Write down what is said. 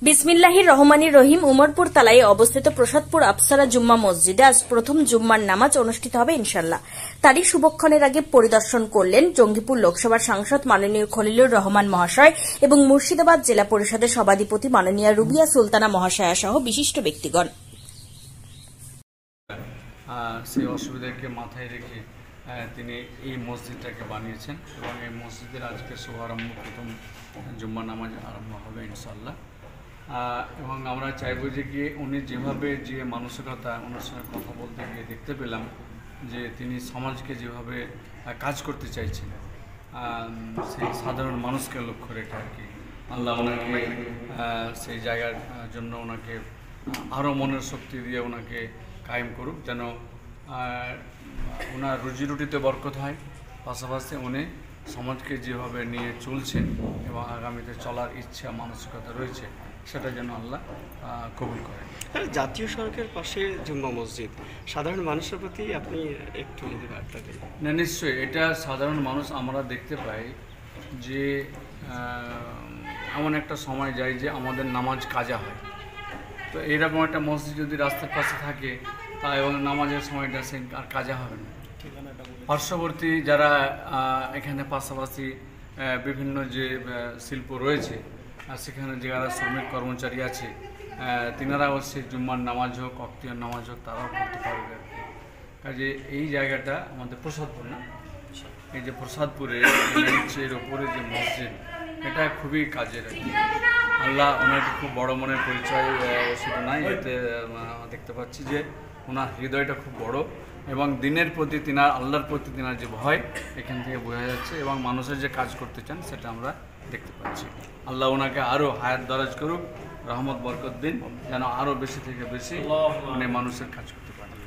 বিসমিল্লাহির রহমানির রহিম। উমরপুর তালায় অবস্থিত প্রসাদপুর আফসারা জুম্মা মসজিদে আজ প্রথম জুম্মার নামাজ অনুষ্ঠিত হবে ইনশাল্লাহ। তারই শুভক্ষণের আগে পরিদর্শন করলেন জঙ্গিপুর লোকসভার সাংসদ মাননীয় খলিলুর রহমান মহাশয় এবং মুর্শিদাবাদ জেলা পরিষদের সভাধিপতি মাননীয় রুবিয়া সুলতানা মহাশয়া সহ বিশিষ্ট ব্যক্তিগণ। সেই অসুবিধাকে মাথায় রেখে তিনি এই মসজিদটাকে বানিয়েছেন এবং এই মসজিদের আজকে শুভারম্ভ প্রথম জুম্মা নামাজ আরম্ভ হবে ইনশাল্লাহ। এবং আমরা চাইব যে গিয়ে উনি যেভাবে যে মানসিকতা ওনার সঙ্গে কথা বলতে গিয়ে দেখতে পেলাম যে তিনি সমাজকে যেভাবে কাজ করতে চাইছেন সেই সাধারণ মানুষকে লক্ষ্য রেখে আর কি আল্লাহ ওনাকে সেই জায়গার জন্য ওনাকে আরও মনের শক্তি দিয়ে ওনাকে কায়েম করুক, যেন ওনার রুজি রুটিতে বরকত হয়, পাশাপাশি উনি সমাজকে যেভাবে নিয়ে চলছেন এবং আগামীতে চলার ইচ্ছা মানসিকতা রয়েছে সেটা যেন আল্লাহ কবুল করেন। জাতীয় সড়কের পাশে জুম্মা মসজিদ, সাধারণ মানুষের প্রতি আপনি একটু যদি বার্তা দেন। না, নিশ্চয়ই এটা সাধারণ মানুষ আমরা দেখতে পাই যে এমন একটা সময় যায় যে আমাদের নামাজ কাজা হয়, তো এইরকম একটা মসজিদ যদি রাস্তার পাশে থাকে তা এবং নামাজের সময়টা সে আর কাজা হবে না। পার্শ্ববর্তী যারা এখানে পাশাপাশি বিভিন্ন যে শিল্প রয়েছে সেখানে যারা শ্রমিক কর্মচারী আছে তিনারাও সেই জুম্মার নামাজ হোক অক্তিয়ার নামাজ হোক তারাও করতে পারবে। কাজে এই জায়গাটা আমাদের প্রসাদপুর না, এই যে প্রসাদপুরে এর ওপরে যে মসজিদ এটা খুবই কাজের। আল্লাহ ওনাকে খুব বড় মনের পরিচয় শুধু নাই, এতে দেখতে পাচ্ছি যে ওনার হৃদয়টা খুব বড় এবং দিনের প্রতি তিনার আল্লাহর প্রতি তিনার যে ভয় এখান থেকে বোঝা যাচ্ছে এবং মানুষের যে কাজ করতে চান সেটা আমরা দেখতে পাচ্ছি। আল্লাহ ওনাকে আরও হায়াত দরাজ করুক, রহমত বরকত দিন, যেন আরও বেশি থেকে বেশি মানে মানুষের কাজ করতে পারেন।